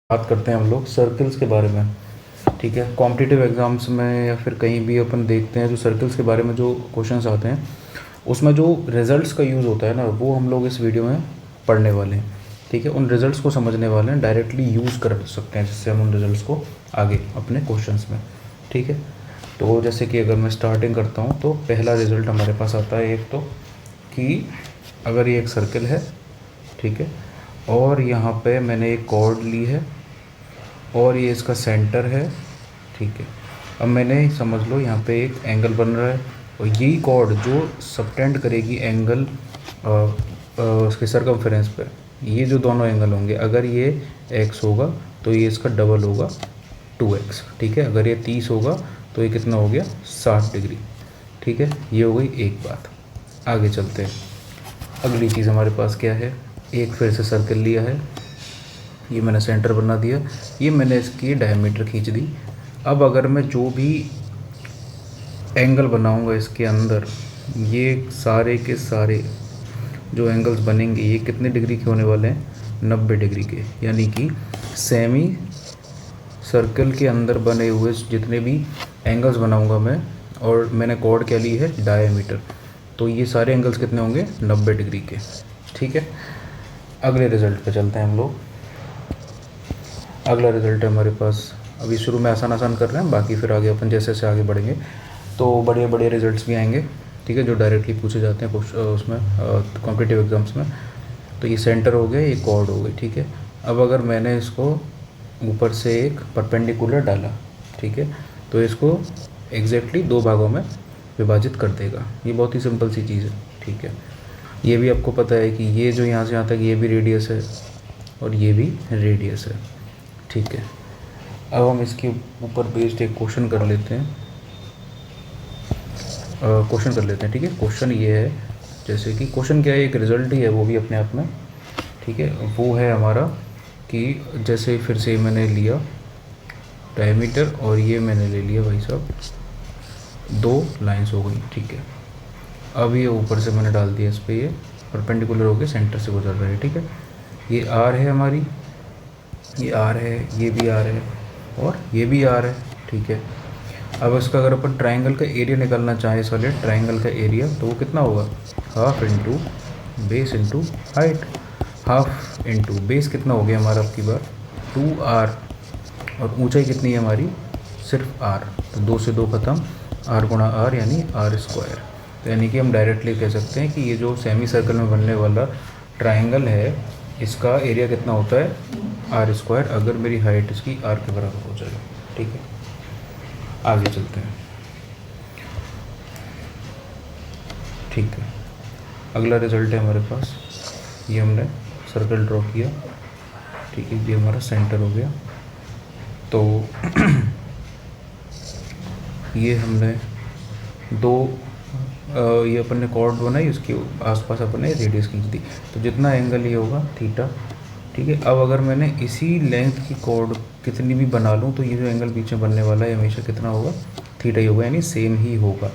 बात करते हैं हम लोग सर्कल्स के बारे में। ठीक है, कॉम्पिटिटिव एग्ज़ाम्स में या फिर कहीं भी अपन देखते हैं जो सर्कल्स के बारे में जो क्वेश्चंस आते हैं उसमें जो रिजल्ट्स का यूज़ होता है ना, वो हम लोग इस वीडियो में पढ़ने वाले हैं। ठीक है, उन रिजल्ट्स को समझने वाले हैं, डायरेक्टली यूज़ कर सकते हैं जिससे हम उन रिजल्ट्स को आगे अपने क्वेश्चंस में। ठीक है, तो जैसे कि अगर मैं स्टार्टिंग करता हूँ तो पहला रिज़ल्ट हमारे पास आता है एक तो कि अगर ये एक सर्कल है, ठीक है, और यहाँ पे मैंने एक कॉर्ड ली है और ये इसका सेंटर है। ठीक है, अब मैंने समझ लो यहाँ पे एक एंगल बन रहा है और यही कॉर्ड जो सबटेंड करेगी एंगल उसके सरकमफेरेंस पे, ये जो दोनों एंगल होंगे, अगर ये x होगा तो ये इसका डबल होगा 2x। ठीक है, अगर ये 30 होगा तो ये कितना हो गया 60 डिग्री। ठीक है, ये हो गई एक बात। आगे चलते हैं, अगली चीज़ हमारे पास क्या है, एक फिर से सर्कल लिया है, ये मैंने सेंटर बना दिया, ये मैंने इसकी डायमीटर खींच दी। अब अगर मैं जो भी एंगल बनाऊंगा इसके अंदर, ये सारे के सारे जो एंगल्स बनेंगे ये कितने डिग्री के होने वाले हैं, 90 डिग्री के। यानी कि सेमी सर्कल के अंदर बने हुए जितने भी एंगल्स बनाऊंगा मैं, और मैंने कॉर्ड क्या ली है, डायमीटर, तो ये सारे एंगल्स कितने होंगे, 90 डिग्री के। ठीक है, अगले रिजल्ट पे चलते हैं हम लोग। अगला रिजल्ट है हमारे पास, अभी शुरू में आसान आसान कर रहे हैं, बाकी फिर आगे अपन जैसे जैसे आगे बढ़ेंगे तो बड़े बड़े रिजल्ट्स भी आएंगे। ठीक है, जो डायरेक्टली पूछे जाते हैं उसमें कॉम्पिटिटिव एग्जाम्स में। तो ये सेंटर हो गया, ये कॉर्ड हो गई। ठीक है, अब अगर मैंने इसको ऊपर से एक परपेंडिकुलर डाला, ठीक है, तो इसको एग्जैक्टली दो भागों में विभाजित कर देगा। ये बहुत ही सिंपल सी चीज़ है। ठीक है, ये भी आपको पता है कि ये जो यहाँ से यहाँ तक ये भी रेडियस है और ये भी रेडियस है। ठीक है, अब हम इसके ऊपर बेस्ड एक क्वेश्चन कर लेते हैं। ठीक है, क्वेश्चन ये है, जैसे कि क्वेश्चन क्या है, एक रिजल्ट ही है वो भी अपने आप में। ठीक है, वो है हमारा कि जैसे फिर से मैंने लिया डायमीटर और ये मैंने ले लिया भाई साहब, दो लाइंस हो गई। ठीक है, अब ये ऊपर से मैंने डाल दिया इस पर, ये परपेंडिकुलर होकर सेंटर से गुजर रहा है। ठीक है, ये आर है हमारी, ये आर है, ये भी आर है और ये भी आर है। ठीक है, अब इसका अगर अपन ट्रायंगल का एरिया निकालना चाहें, इस वाले ट्रायंगल का एरिया, तो वो कितना होगा, half into base into height. Half into base कितना हो गया हमारा आपकी बार 2r, और ऊंचाई कितनी है हमारी, सिर्फ r, तो 2 से 2 खत्म, r गुणा r यानी r स्क्वायर। तो यानी कि हम डायरेक्टली कह सकते हैं कि ये जो सेमी सर्कल में बनने वाला ट्रायंगल है, इसका एरिया कितना होता है, आर स्क्वायर, अगर मेरी हाइट इसकी r के बराबर हो जाए। ठीक है, आगे चलते हैं। ठीक है, अगला रिजल्ट है हमारे पास, ये हमने सर्कल ड्रॉ किया। ठीक है, ये हमारा सेंटर हो गया। तो ये हमने दो ये अपन ने कॉर्ड बनाई, उसके आसपास अपन ने रेडियस खींच दी, तो जितना एंगल ये होगा थीटा। ठीक है, अब अगर मैंने इसी लेंथ की कॉर्ड कितनी भी बना लूँ तो ये जो एंगल बीच में बनने वाला है हमेशा कितना होगा, थीटा ही होगा, यानी सेम ही होगा।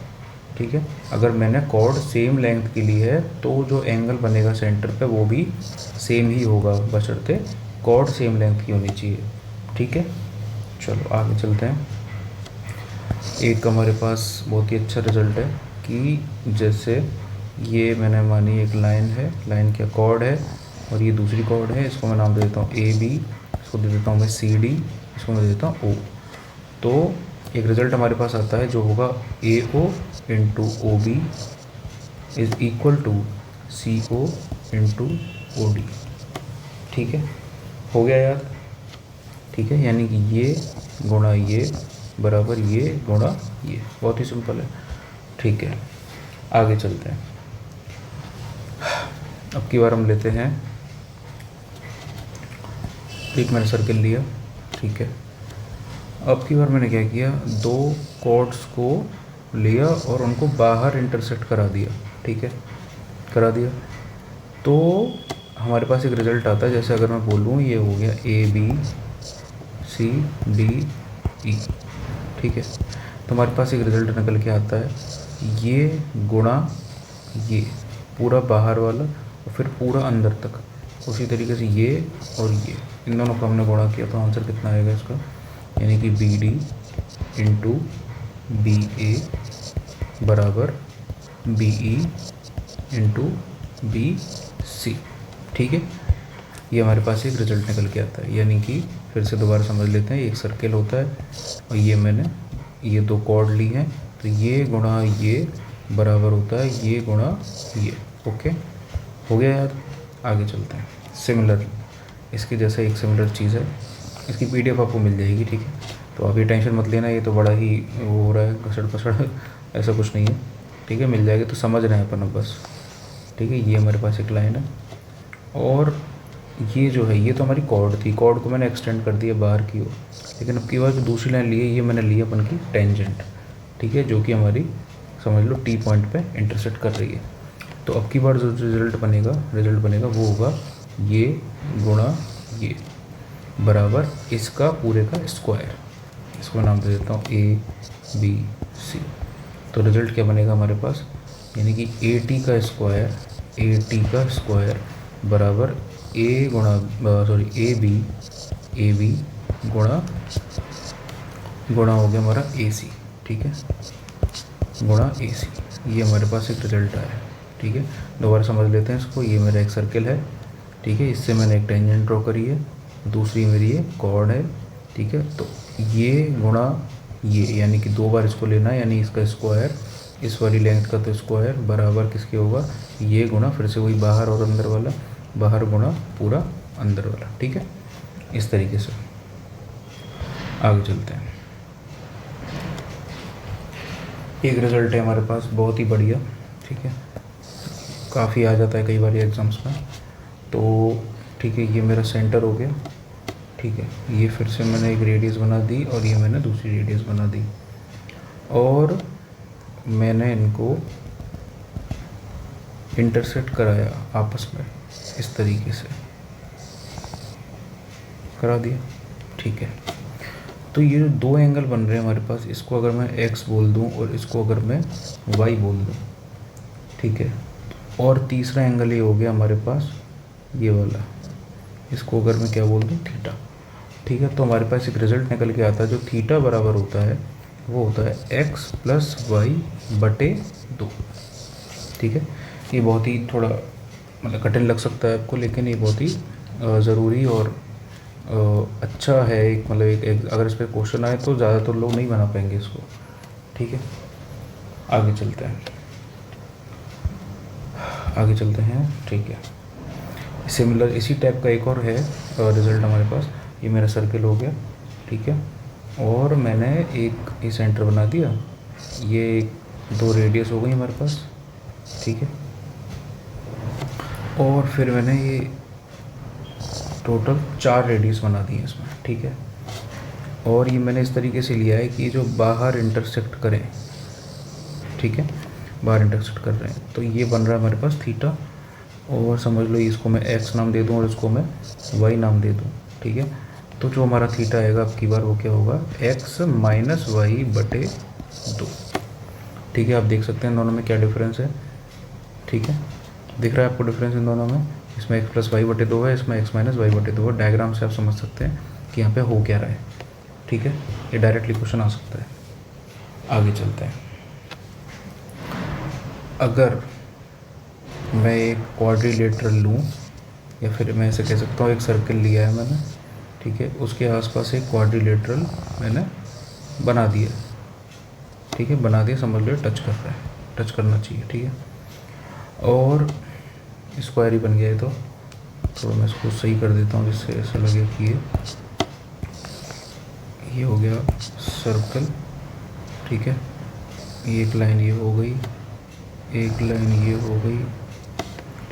ठीक है, अगर मैंने कॉर्ड सेम लेंथ की ली है तो जो एंगल बनेगा सेंटर पे वो भी सेम ही होगा, बशर्ते कॉर्ड सेम लेंथ की होनी चाहिए। ठीक है, चलो आगे चलते हैं। एक हमारे पास बहुत ही अच्छा रिजल्ट है कि जैसे ये मैंने मानी एक लाइन है, लाइन क्या कॉर्ड है, और ये दूसरी कॉर्ड है, इसको मैं नाम दे देता हूँ AB, इसको दे देता हूँ मैं CD, इसको मैं दे देता हूँ O। तो एक रिज़ल्ट हमारे पास आता है जो होगा AO into OB is equal to CO into OD। ठीक है, हो गया यार। ठीक है, यानी कि ये गुणा ये बराबर ये गुणा ये, बहुत ही सिंपल है। ठीक है, आगे चलते हैं। अब की बार हम लेते हैं, एक मैंने सर्कल लिया। ठीक है, अब की बार मैंने क्या किया, दो कॉर्ड्स को लिया और उनको बाहर इंटरसेक्ट करा दिया। ठीक है, करा दिया तो हमारे पास एक रिज़ल्ट आता है। जैसे अगर मैं बोलूँ ये हो गया ABCDE। ठीक है, तो हमारे पास एक रिज़ल्ट निकल के आता है, ये गुणा ये पूरा बाहर वाला और फिर पूरा अंदर तक, उसी तरीके से ये और ये। इन दोनों को हमने गुणा किया तो आंसर कितना आएगा इसका, यानी कि B D into B A बराबर B E into B C. ठीक है, ये हमारे पास एक रिजल्ट निकल के आता है। यानी कि फिर से दोबारा समझ लेते हैं, एक सर्किल होता है और ये मैंने ये दो कॉर्ड ली हैं, तो ये गुणा ये बराबर होता है ये गुणा ये। ओके, हो गया यार। आगे चलते हैं। सिमिलर, इसके जैसा एक सिमिलर चीज़ है, इसकी पीडीएफ आपको मिल जाएगी। ठीक है, तो आप ये टेंशन मत लेना, ये तो बड़ा ही वो हो रहा है घसड़ पसड़, ऐसा कुछ नहीं है। ठीक है, मिल जाएगी, तो समझ रहे हैं अपन अब बस। ठीक है, ये हमारे पास एक लाइन है और ये जो है ये तो हमारी कॉर्ड थी, कॉर्ड को मैंने एक्सटेंड कर दिया बाहर की ओर, लेकिन अब की बार जो दूसरी लाइन ली है ये मैंने ली अपन की टेंजेंट। ठीक है, जो कि हमारी समझ लो टी पॉइंट पे इंटरसेक्ट कर रही है। तो अब की बार जो रिजल्ट बनेगा वो होगा ये गुणा ये बराबर इसका पूरे का स्क्वायर। इसको मैं नाम दे देता हूँ ए बी सी। तो रिजल्ट क्या बनेगा हमारे पास, यानी कि ए टी का स्क्वायर बराबर ए बी गुणा हो गया हमारा ए सी। ठीक है, गुणा ए सी, ये हमारे पास एक रिजल्ट आया है। ठीक है, दोबारा समझ लेते हैं इसको। ये मेरा एक सर्किल है, ठीक है, इससे मैंने एक टेंजेंट ड्रॉ करी है, दूसरी मेरी ये कॉर्ड है। ठीक है, तो ये गुणा ये, यानी कि दो बार इसको लेना है, यानी इसका स्क्वायर, इस वाली लेंथ का तो स्क्वायर बराबर किसके होगा, ये गुणा फिर से वही बाहर और अंदर वाला, बाहर गुणा पूरा अंदर वाला। ठीक है, इस तरीके से आगे चलते हैं। एक रिज़ल्ट है हमारे पास बहुत ही बढ़िया। ठीक है, काफ़ी आ जाता है कई बार एग्ज़ाम्स में। तो ठीक है, ये मेरा सेंटर हो गया। ठीक है, ये फिर से मैंने एक रेडियस बना दी और ये मैंने दूसरी रेडियस बना दी और मैंने इनको इंटरसेक्ट कराया आपस में, इस तरीके से करा दिया। ठीक है, तो ये जो दो एंगल बन रहे हैं हमारे पास, इसको अगर मैं x बोल दूं और इसको अगर मैं y बोल दूं, ठीक है, और तीसरा एंगल ये हो गया हमारे पास ये वाला, इसको अगर मैं क्या बोल दूं, थीटा। ठीक है, तो हमारे पास एक रिजल्ट निकल के आता है जो थीटा बराबर होता है, वो होता है x + y/2। ठीक है, ये बहुत ही थोड़ा मतलब कठिन लग सकता है आपको, लेकिन ये बहुत ही ज़रूरी और अच्छा है। एक मतलब एक अगर इस पर क्वेश्चन आए तो ज़्यादातर लोग नहीं बना पाएंगे इसको। ठीक है, आगे चलते हैं। ठीक है, सिमिलर इसी टाइप का एक और है रिज़ल्ट हमारे पास। ये मेरा सर्किल हो गया। ठीक है, और मैंने एक ये सेंटर बना दिया, ये दो रेडियस हो गई हमारे पास। ठीक है, और फिर मैंने ये टोटल 4 रेडियस बना दी है इसमें। ठीक है, और ये मैंने इस तरीके से लिया है कि जो बाहर इंटरसेक्ट करें, ठीक है, बाहर इंटरसेक्ट कर रहे हैं, तो ये बन रहा है हमारे पास थीटा। और समझ लो इसको मैं x नाम दे दूं और इसको मैं y नाम दे दूं। ठीक है, तो जो हमारा थीटा आएगा अब की बार वो क्या होगा, x - y/2। ठीक है, आप देख सकते हैं दोनों में क्या डिफरेंस है। ठीक है, दिख रहा है आपको डिफरेंस इन दोनों में, इसमें x + y/2 है, इसमें x - y/2 है। डायग्राम से आप समझ सकते हैं कि यहाँ पे हो क्या रहा है। ठीक है, ये डायरेक्टली क्वेश्चन आ सकता है। आगे चलते हैं। अगर मैं एक क्वाड्रिलेटरल लूँ, या फिर मैं ऐसे कह सकता हूँ एक सर्किल लिया है मैंने, ठीक है, उसके आसपास एक क्वाड्रिलेटरल मैंने बना दिया। ठीक है, बना दिया, समझ लो टच कर रहा है, टच करना चाहिए। ठीक है, और स्क्वायर ही बन गया है, तो थोड़ा मैं इसको सही कर देता हूँ जिससे ऐसा लगे कि ये हो गया सर्कल। ठीक है, एक लाइन ये हो गई, एक लाइन ये हो गई,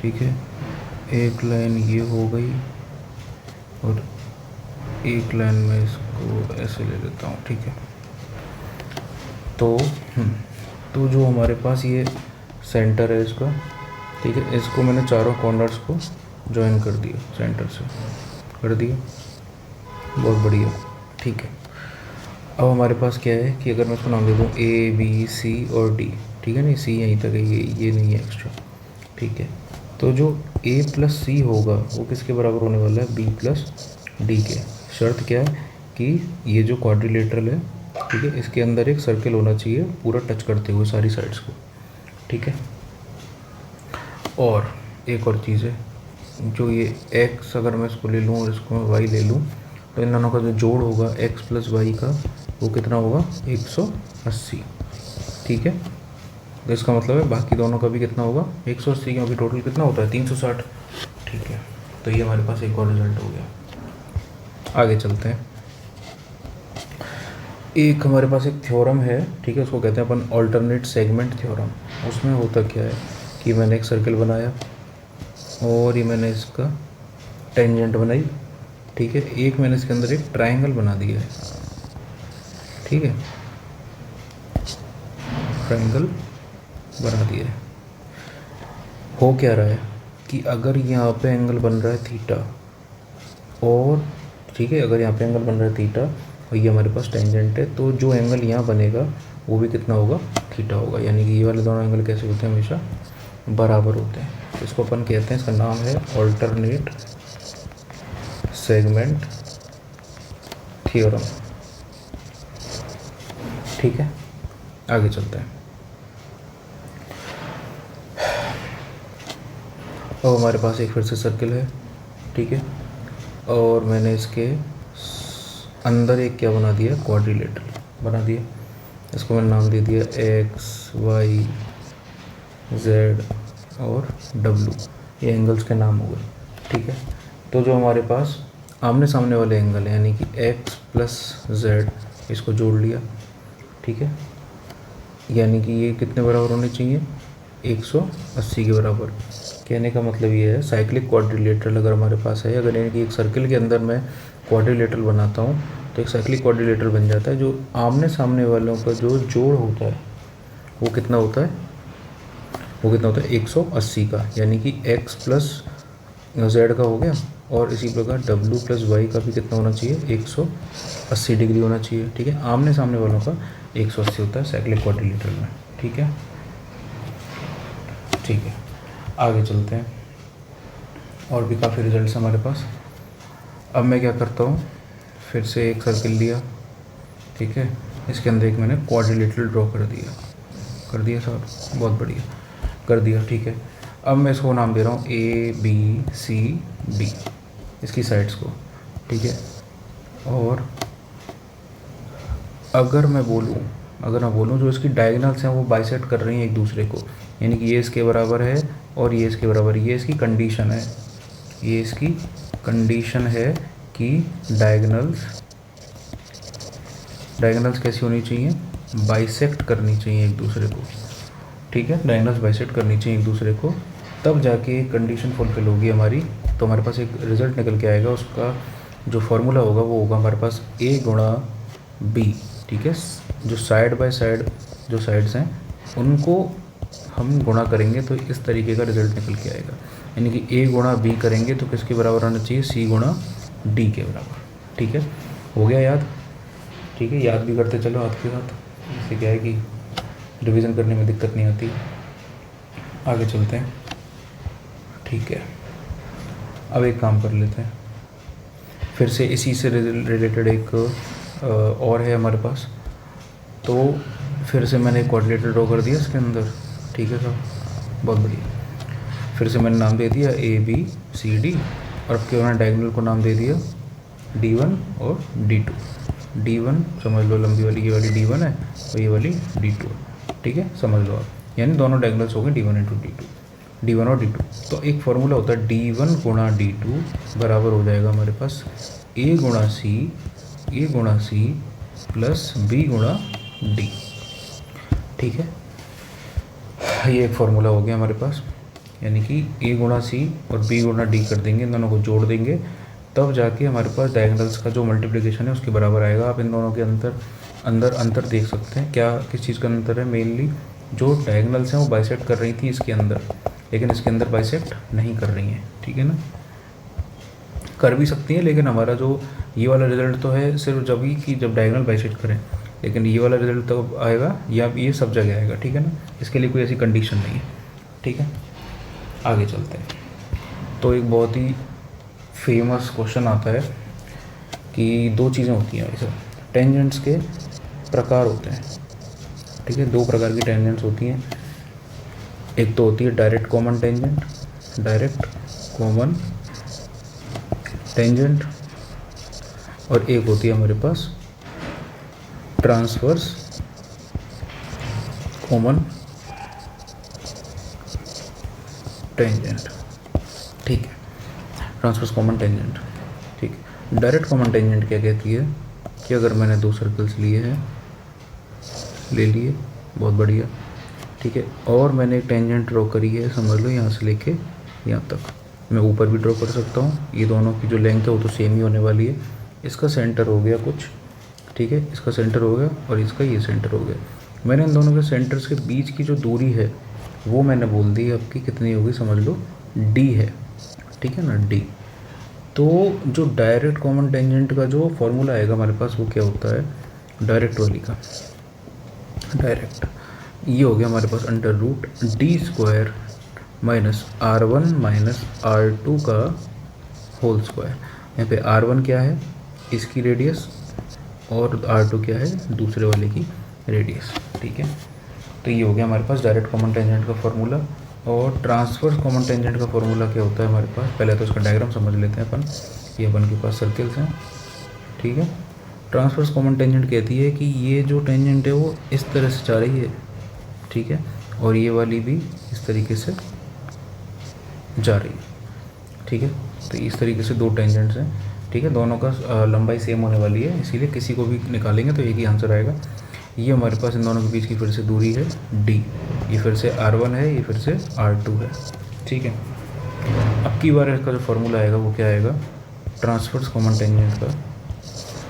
ठीक है, एक लाइन ये हो गई, और एक लाइन में इसको ऐसे ले लेता हूँ। ठीक है, तो जो हमारे पास ये सेंटर है इसका, ठीक है, इसको मैंने चारों कॉर्नर्स को ज्वाइन कर दिया, सेंटर से कर दिया, बहुत बढ़िया। ठीक है, अब हमारे पास क्या है कि अगर मैं इसको नाम दे दूँ A B C और D, ठीक है, नहीं C यहीं तक है, ये नहीं है एक्स्ट्रा। ठीक है, तो जो A + C होगा वो किसके बराबर होने वाला है, B + डी के। शर्त क्या है कि ये जो क्वाड्रिलेटरल है, ठीक है, इसके अंदर एक सर्किल होना चाहिए पूरा टच करते हुए सारी साइड्स को, ठीक है। और एक और चीज़ है, जो ये x अगर मैं इसको ले लूँ और इसको मैं y ले लूँ, तो इन दोनों का जो जोड़ होगा x प्लस वाई का, वो कितना होगा 180, ठीक है। तो इसका मतलब है बाकी दोनों का भी कितना होगा 180, क्योंकि टोटल कितना होता है 360, ठीक है। तो ये हमारे पास एक और रिजल्ट हो गया। आगे चलते हैं। एक हमारे पास एक थ्योरम है, ठीक है, उसको कहते हैं अपन ऑल्टरनेट सेगमेंट थ्योरम। उसमें होता क्या है कि मैंने एक सर्किल बनाया और ये मैंने इसका टेंजेंट बनाई, ठीक है। एक मैंने इसके अंदर एक ट्रायंगल बना दिया है, ठीक है, ट्रायंगल बना दिया है। हो क्या रहा है कि अगर यहाँ पे एंगल बन रहा है थीटा, और ठीक है, अगर यहाँ पे एंगल बन रहा है थीटा और ये हमारे पास टेंजेंट है, तो जो एंगल यहाँ बनेगा वो भी कितना होगा थीटा होगा। यानी कि ये वाले दोनों एंगल कैसे होते हैं, हमेशा बराबर होते हैं। तो इसको अपन कहते हैं, इसका नाम है ऑल्टरनेट सेगमेंट थ्योरम, ठीक है। आगे चलते हैं। अब हमारे पास एक फिर से सर्किल है, ठीक है, और मैंने इसके अंदर एक क्या बना दिया, क्वाड्रिलेटरल बना दिया। इसको मैंने नाम दे दिया x y z और w, ये एंगल्स के नाम हो गए, ठीक है। तो जो हमारे पास आमने सामने वाले एंगल है, यानी कि x प्लस z, इसको जोड़ लिया, ठीक है। यानी कि ये कितने बराबर होने चाहिए 180 के बराबर। कहने का मतलब ये है साइक्लिक क्वाड्रिलेटरल अगर हमारे पास है, अगर यानी कि एक सर्किल के अंदर मैं क्वाड्रिलेटरल बनाता हूँ तो एक साइक्लिक क्वाड्रिलेटरल बन जाता है। जो आमने सामने वालों का जो जोड़ होता है वो कितना होता है, वो कितना होता है 180 का, यानी कि x प्लस z का हो गया, और इसी प्रकार w प्लस वाई का भी कितना होना चाहिए 180 डिग्री होना चाहिए, ठीक है। आमने सामने वालों का 180 होता है साइक्लिक क्वाड्रिलेटरल में, ठीक है। ठीक है, आगे चलते हैं। और भी काफ़ी रिजल्ट्स हमारे पास। अब मैं क्या करता हूँ, फिर से एक सर्किल लिया, ठीक है, इसके अंदर एक मैंने क्वाड्रिलेटरल ड्रॉ कर दिया साहब, बहुत बढ़िया कर दिया, ठीक है। अब मैं इसको नाम दे रहा हूँ ABCD, इसकी साइड्स को, ठीक है। और अगर मैं बोलूँ जो इसकी डायगोनल्स हैं वो बाइसेक्ट कर रही हैं एक दूसरे को, यानी कि ये इसके बराबर है और ये इसके बराबर, ये इसकी कंडीशन है, ये इसकी कंडीशन है कि डायगोनल्स कैसी होनी चाहिए, बाइसेक्ट करनी चाहिए एक दूसरे को, ठीक है। डायगोनल्स बाइसेक्ट करनी चाहिए एक दूसरे को, तब जाके कंडीशन फुलफिल होगी हमारी। तो हमारे पास एक रिज़ल्ट निकल के आएगा, उसका जो फॉर्मूला होगा वो होगा हमारे पास A गुणा B, ठीक है। जो साइड बाय साइड जो साइड्स हैं उनको हम गुणा करेंगे तो इस तरीके का रिज़ल्ट निकल के आएगा। यानी कि A गुणा B करेंगे तो किसके बराबर आना चाहिए, C गुणा D के बराबर, ठीक है। हो गया याद, ठीक है, याद भी करते चलो हाथ के साथ, इससे क्या है कि रिवीजन करने में दिक्कत नहीं आती। आगे चलते हैं, ठीक है। अब एक काम कर लेते हैं, फिर से इसी से रिलेटेड एक और है हमारे पास। तो फिर से मैंने एक क्वाड्रिलेटरल ड्रॉ कर दिया इसके अंदर, ठीक है साहब, बहुत बढ़िया। फिर से मैंने नाम दे दिया ABCD, और अब क्या डायगोनल को नाम दे दिया D1 और D2। D1 समझ लो लंबी वाली, ये वाली D1 है और ये वाली D2 है, ठीक है, समझ लो आप। यानी दोनों डायगोनल्स हो गए D1 इंटू D1 और D2। तो एक फार्मूला होता है D1 गुणा D2 बराबर हो जाएगा हमारे पास A गुणा C प्लस B गुणा D, ठीक है। ये एक फार्मूला हो गया हमारे पास, यानी कि A गुणा C और B गुणा D कर देंगे, इन दोनों को जोड़ देंगे, तब जाके हमारे पास डायगोनल्स का जो मल्टीप्लिकेशन है उसके बराबर आएगा। आप इन दोनों के अंतर देख सकते हैं, क्या किस चीज़ का अंतर है, मेनली जो डायगोनल्स हैं वो बाइसेक्ट कर रही थी इसके अंदर, लेकिन इसके अंदर बाइसेक्ट नहीं कर रही हैं, ठीक है ना। कर भी सकती हैं, लेकिन हमारा जो ये वाला रिजल्ट तो है सिर्फ जब डायगोनल बाइसेक्ट करें, लेकिन ये वाला रिजल्ट तो आएगा या ये सब जगह आएगा, ठीक है ना। इसके लिए कोई ऐसी कंडीशन नहीं है, ठीक है। आगे चलते हैं। तो एक बहुत ही फेमस क्वेश्चन आता है कि दो चीज़ें होती हैं वैसे, टेंजेंट्स के प्रकार होते हैं, ठीक है। दो प्रकार की टेंजेंट्स होती हैं, एक तो होती है direct common tangent, direct common tangent, और एक होती है हमारे पास ट्रांसवर्स कॉमन टेंजेंट, ठीक है। ट्रांसवर्स कॉमन टेंजेंट, ठीक है। डायरेक्ट कॉमन टेंजेंट क्या कहती है कि अगर मैंने दो सर्कल्स लिए हैं, ले लिए, बहुत बढ़िया, ठीक है, और मैंने एक टेंजेंट ड्रॉ करी है, समझ लो यहाँ से लेके यहाँ तक, मैं ऊपर भी ड्रॉ कर सकता हूँ, ये दोनों की जो लेंथ है वो तो सेम ही होने वाली है। इसका सेंटर हो गया कुछ, ठीक है, इसका सेंटर हो गया और इसका ये सेंटर हो गया। मैंने इन दोनों के सेंटर्स के बीच की जो दूरी है वो मैंने बोल दी आपकी कितनी होगी, समझ लो d है, ठीक है ना, d। तो जो डायरेक्ट कॉमन टेंजेंट का जो फॉर्मूला आएगा हमारे पास वो क्या होता है, डायरेक्ट वाली का, डायरेक्ट ये हो गया हमारे पास under root d² minus r1 minus r2 का होल स्क्वायर। यहाँ पे r1 क्या है, इसकी रेडियस, और r2 क्या है, दूसरे वाले की रेडियस, ठीक है। तो ये हो गया हमारे पास डायरेक्ट कॉमन टेंजेंट का फॉर्मूला। और ट्रांसवर्स कॉमन टेंजेंट का फॉर्मूला क्या होता है हमारे पास, पहले तो इसका डायग्राम समझ लेते हैं अपन। ये अपन के पास सर्कल्स हैं, ठीक है। ट्रांसवर्स कॉमन टेंजेंट कहती है कि ये जो टेंजेंट है वो इस तरह से जा रही है, ठीक है, और ये वाली भी इस तरीके से जा रही है, ठीक है। तो इस तरीके से दो टेंजेंट्स हैं, ठीक है, दोनों का लंबाई सेम होने वाली है, इसीलिए किसी को भी निकालेंगे तो एक ही आंसर आएगा। ये हमारे पास इन दोनों के बीच की फिर से दूरी है d, ये फिर से r1 है, ये फिर से r2 है, ठीक है। अब की बार इसका जो फॉर्मूला आएगा वो क्या आएगा, ट्रांसवर्स कॉमन टेंजेंट का,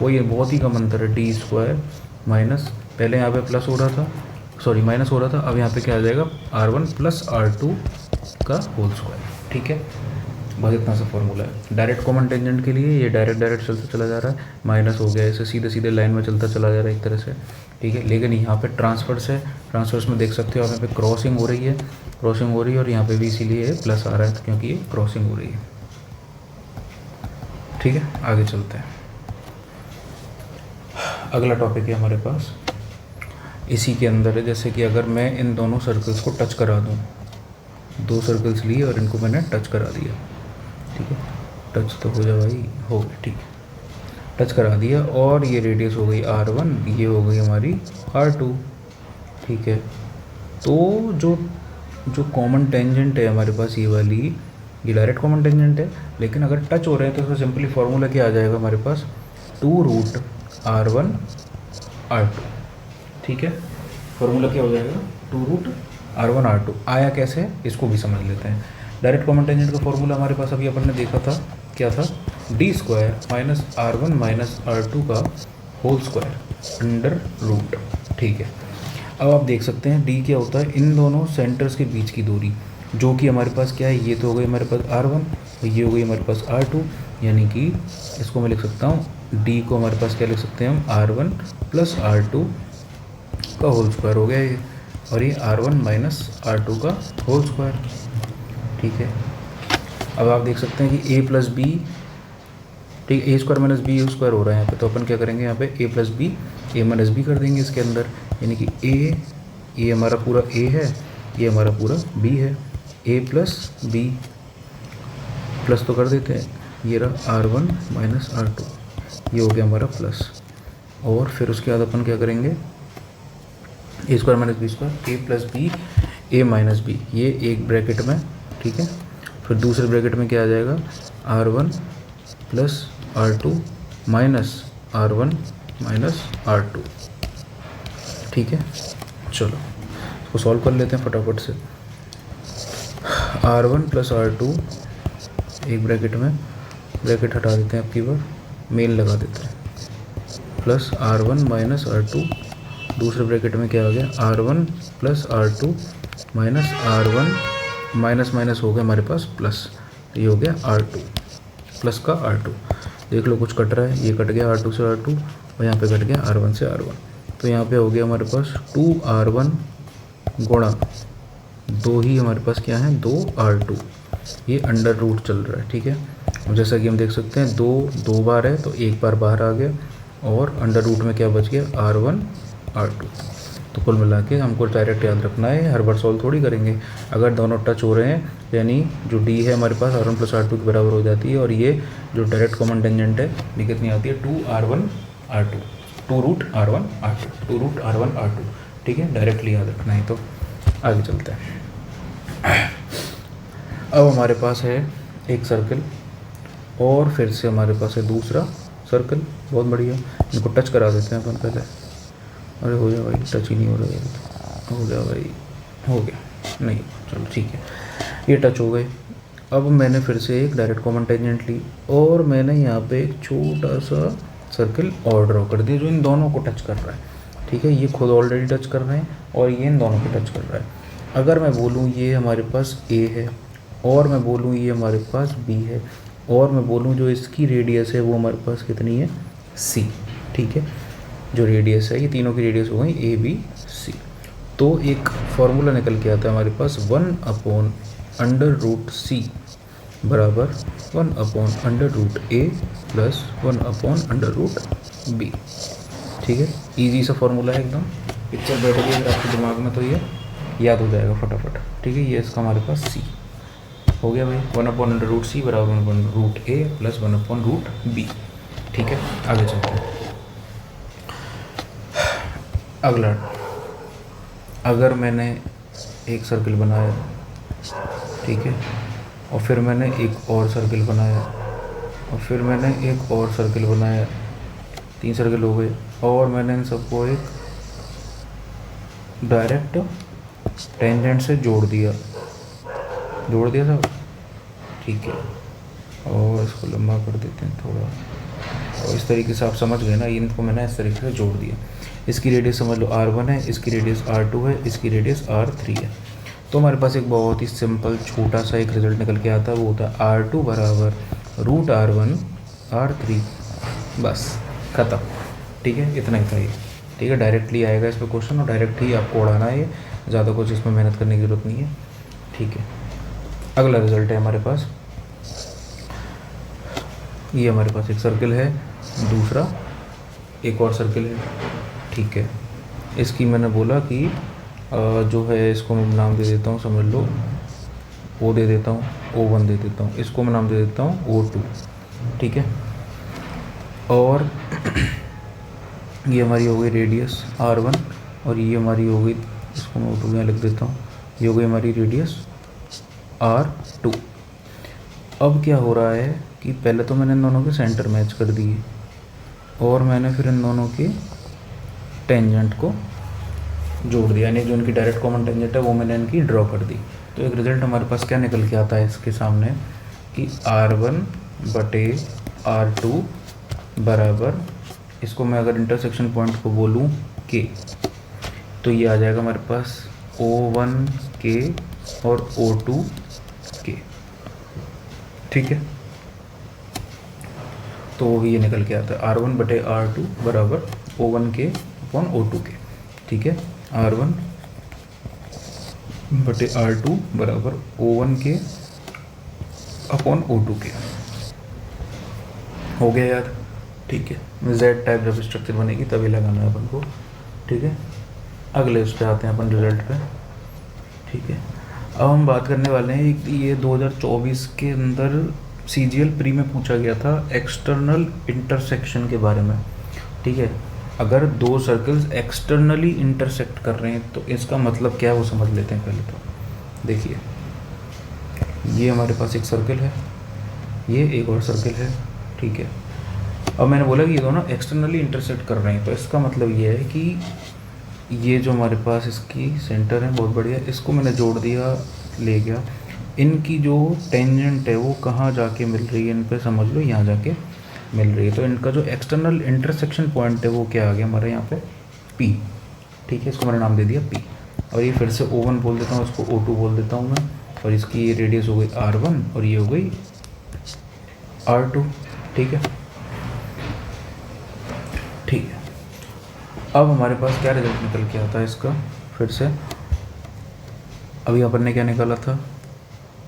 वो ये बहुत ही कम अंतर है, d² माइनस, पहले यहाँ पे प्लस हो रहा था, सॉरी माइनस हो रहा था, अब यहाँ पे क्या आ जाएगा r1 प्लस r2 का होल स्क्वायर, ठीक है। बस इतना सा फॉर्मूला है। डायरेक्ट कॉमन टेंजेंट के लिए ये डायरेक्ट चलता चला जा रहा है, माइनस हो गया, ऐसे सीधे सीधे लाइन में चलता चला जा रहा है एक तरह से, ठीक है। लेकिन यहाँ पे ट्रांसवर्स है, ट्रांसवर्स में देख सकते हो आप यहाँ पे क्रॉसिंग हो रही है, क्रॉसिंग हो रही है, और यहाँ पे भी इसीलिए प्लस आ रहा है क्योंकि ये क्रॉसिंग हो रही है, ठीक है। आगे चलते हैं, अगला टॉपिक है हमारे पास, इसी के अंदर है, जैसे कि अगर मैं इन दोनों सर्कल्स को टच करा दूँ, दो सर्कल्स लिए और इनको मैंने टच करा दिया, ठीक है, टच तो हो जा भाई, हो गया, ठीक है, टच करा दिया, और ये रेडियस हो गई r1, ये हो गई हमारी r2, ठीक है। तो जो कॉमन टेंजेंट है हमारे पास ये वाली, ये डायरेक्ट कॉमन टेंजेंट है, लेकिन अगर टच हो रहे हैं तो उसका सिंपली फार्मूला क्या आ जाएगा हमारे पास, 2√r1 r2, ठीक है। फार्मूला क्या हो जाएगा, 2√r1 r2। आया कैसे, इसको भी समझ लेते हैं। डायरेक्ट कॉमन टेंजेंट का फॉर्मूला हमारे पास अभी अपन ने देखा था, क्या था, d² minus r1 minus r2 का होल स्क्वायर अंडर रूट, ठीक है। अब आप देख सकते हैं d क्या होता है, इन दोनों सेंटर्स के बीच की दूरी, जो कि हमारे पास क्या है, ये तो हो गई हमारे पास r1 और ये हो गई हमारे पास r2, यानी कि इसको मैं लिख सकता हूँ, d को हमारे पास क्या लिख सकते हैं हम, r1 प्लस r2 का होल स्क्वायर हो गया ये, और ये r1 माइनस r2 का होल स्क्वायर, ठीक है। अब आप देख सकते हैं कि a प्लस बी, ठीक है, a² माइनस बी स्क्वायर हो रहा है यहाँ पे, तो अपन क्या करेंगे यहाँ पे a plus B a minus B कर देंगे इसके अंदर, यानी कि ये हमारा पूरा a है, ये हमारा पूरा b है, a प्लस बी, प्लस तो कर देते हैं, ये रहा r1 माइनस r2, ये हो गया हमारा प्लस, और फिर उसके बाद अपन क्या करेंगे, a² minus B square, a plus B a minus B, ये एक ब्रैकेट में, ठीक है। फिर दूसरे ब्रैकेट में क्या आ जाएगा, r1 plus r2 minus r1 minus r2, ठीक है। चलो इसको सॉल्व कर लेते हैं फटाफट से। r1 प्लस r2 एक ब्रैकेट में, ब्रैकेट हटा देते हैं, आपकी बार मेल लगा देते हैं, प्लस r1 माइनस r2, दूसरे ब्रैकेट में क्या आ गया, r1 plus r2 minus r1, minus minus हो गया हमारे पास प्लस, तो ये हो गया r2 प्लस का r2, देख लो कुछ कट रहा है, ये कट गया r2 से r2 और यहाँ पे कट गया r1 से r1, तो यहाँ पे हो गया हमारे पास 2r1 गुणा दो ही हमारे पास क्या है, 2r2, ये अंडर रूट चल रहा है, ठीक है। अब जैसा कि हम देख सकते हैं दो बार है तो एक बार बाहर आ गया और अंडर रूट में क्या बच गया R1 R2। तो कुल मिला के हमको डायरेक्ट याद रखना है, हर बार सॉल्व थोड़ी करेंगे। अगर दोनों टच हो रहे हैं यानी जो D है हमारे पास R1 + R2 के बराबर हो जाती है, और ये जो डायरेक्ट कॉमन टेंजेंट है ये कितनी आती है 2R1 R2, 2√R1 R2, 2√R1 R2। ठीक है, डायरेक्टली याद रखना है। तो आगे चलते हैं। अब हमारे पास है एक सर्कल और फिर से हमारे पास है दूसरा सर्कल। बहुत बढ़िया, इनको टच करा देते हैं अपन पहले। अरे हो गया भाई, टच ही नहीं हो रहा है। हो गया भाई, हो गया नहीं, चलो ठीक है, ये टच हो गए। अब मैंने फिर से एक डायरेक्ट कॉमन टेंजेंट ली और मैंने यहाँ पे एक छोटा सा सर्कल और ड्रॉ कर दिया जो इन दोनों को टच कर रहा है। ठीक है, ये खुद ऑलरेडी टच कर रहे हैं और ये इन दोनों को टच कर रहा है। अगर मैं बोलूँ ये हमारे पास A है और मैं बोलूँ ये हमारे पास B है और मैं बोलूँ जो इसकी रेडियस है वो हमारे पास कितनी है C। ठीक है, जो रेडियस है ये तीनों की रेडियस हो गई ABC। तो एक फॉर्मूला निकल के आता है हमारे पास 1/√C बराबर 1/√A प्लस 1/√B। ठीक है, इजी सा फॉर्मूला है एकदम, पिक्चर बैठ गई अगर आपके दिमाग में तो ये याद हो जाएगा फटाफट। ठीक है, ये इसका हमारे पास C हो गया भाई, 1/√C बराबर 1/√A प्लस 1/√B। ठीक है, आगे चलते हैं। अगला, अगर मैंने एक सर्कल बनाया, ठीक है, और फिर मैंने एक और सर्कल बनाया और फिर मैंने एक और सर्कल बनाया, 3 सर्कल हो गए, और मैंने इन सबको एक डायरेक्ट टेंजेंट से जोड़ दिया सब। ठीक है, और इसको लंबा कर देते हैं थोड़ा, और इस तरीके से आप समझ गए ना, इनको मैंने इस तरीके से जोड़ दिया। इसकी रेडियस समझ लो R1 है, इसकी रेडियस R2 है, इसकी रेडियस R3 है। तो हमारे पास एक बहुत ही सिंपल छोटा सा एक रिजल्ट निकल के आता है, वो होता है R2 बराबर √R1 R3। बस ख़त्म। ठीक है, इतना ही था ये। ठीक है, डायरेक्टली आएगा इस पर क्वेश्चन और डायरेक्ट ही आपको उड़ाना है, ज़्यादा कुछ इसमें मेहनत करने की ज़रूरत नहीं है। ठीक है, अगला रिजल्ट है हमारे पास, ये हमारे पास एक सर्कल है, दूसरा एक और सर्कल है। ठीक है, इसकी मैंने बोला कि जो है इसको मैं नाम दे देता हूँ, समझ लो O दे देता हूँ, O1 दे देता हूँ, इसको मैं नाम दे देता हूँ O2। ठीक है, और ये हमारी हो गई रेडियस R1 और ये हमारी हो गई, इसको मैं O2 यहाँ लिख देता हूँ, ये हो गई हमारी रेडियस R2। अब क्या हो रहा है कि पहले तो मैंने इन दोनों के सेंटर मैच कर दिए और मैंने फिर इन दोनों के टेंजेंट को जोड़ दिया, यानी जो इनकी डायरेक्ट कॉमन टेंजेंट है वो मैंने इनकी ड्रॉ कर दी। तो एक रिजल्ट हमारे पास क्या निकल के आता है इसके सामने कि R1/R2 बराबर, इसको मैं अगर इंटरसेक्शन पॉइंट को बोलूँ K, तो ये आ जाएगा हमारे पास O1K और O2K। ठीक है, तो ये निकल के आता है R1/R2 बराबर O1K/O2K। ठीक है, R1/R2 बराबर O1K/O2K हो गया यार। ठीक है, Z टाइप जब स्ट्रक्चर बनेगी तभी लगाना है अपन को। ठीक है, अगले उस पर आते हैं अपन रिजल्ट पे। ठीक है, अब हम बात करने वाले हैं, ये 2024 के अंदर CGL प्री में पूछा गया था एक्सटर्नल इंटरसेक्शन के बारे में। ठीक है, अगर दो सर्कल्स एक्सटर्नली इंटरसेक्ट कर रहे हैं तो इसका मतलब क्या है वो समझ लेते हैं पहले। तो देखिए, ये हमारे पास एक सर्कल है, ये एक और सर्कल है। ठीक है, अब मैंने बोला कि ये दोनों एक्सटर्नली इंटरसेक्ट कर रहे हैं, तो इसका मतलब ये है कि ये जो हमारे पास इसकी सेंटर है, बहुत बढ़िया, इसको मैंने जोड़ दिया, ले गया, इनकी जो टेंजेंट है वो कहाँ जाके मिल रही है, इन पे समझ लो यहाँ जाके मिल रही है। तो इनका जो एक्सटर्नल इंटरसेक्शन पॉइंट है वो क्या आ गया हमारे यहाँ पे P। ठीक है, इसको मैंने नाम दे दिया P, और ये फिर से O1 बोल देता हूँ, इसको O2 बोल देता हूँ मैं, और इसकी ये रेडियस हो गई R1 और ये हो गई R2। ठीक है, ठीक है, अब हमारे पास क्या रिजल्ट निकल के आता है इसका, फिर से अभी अपन ने क्या निकाला था,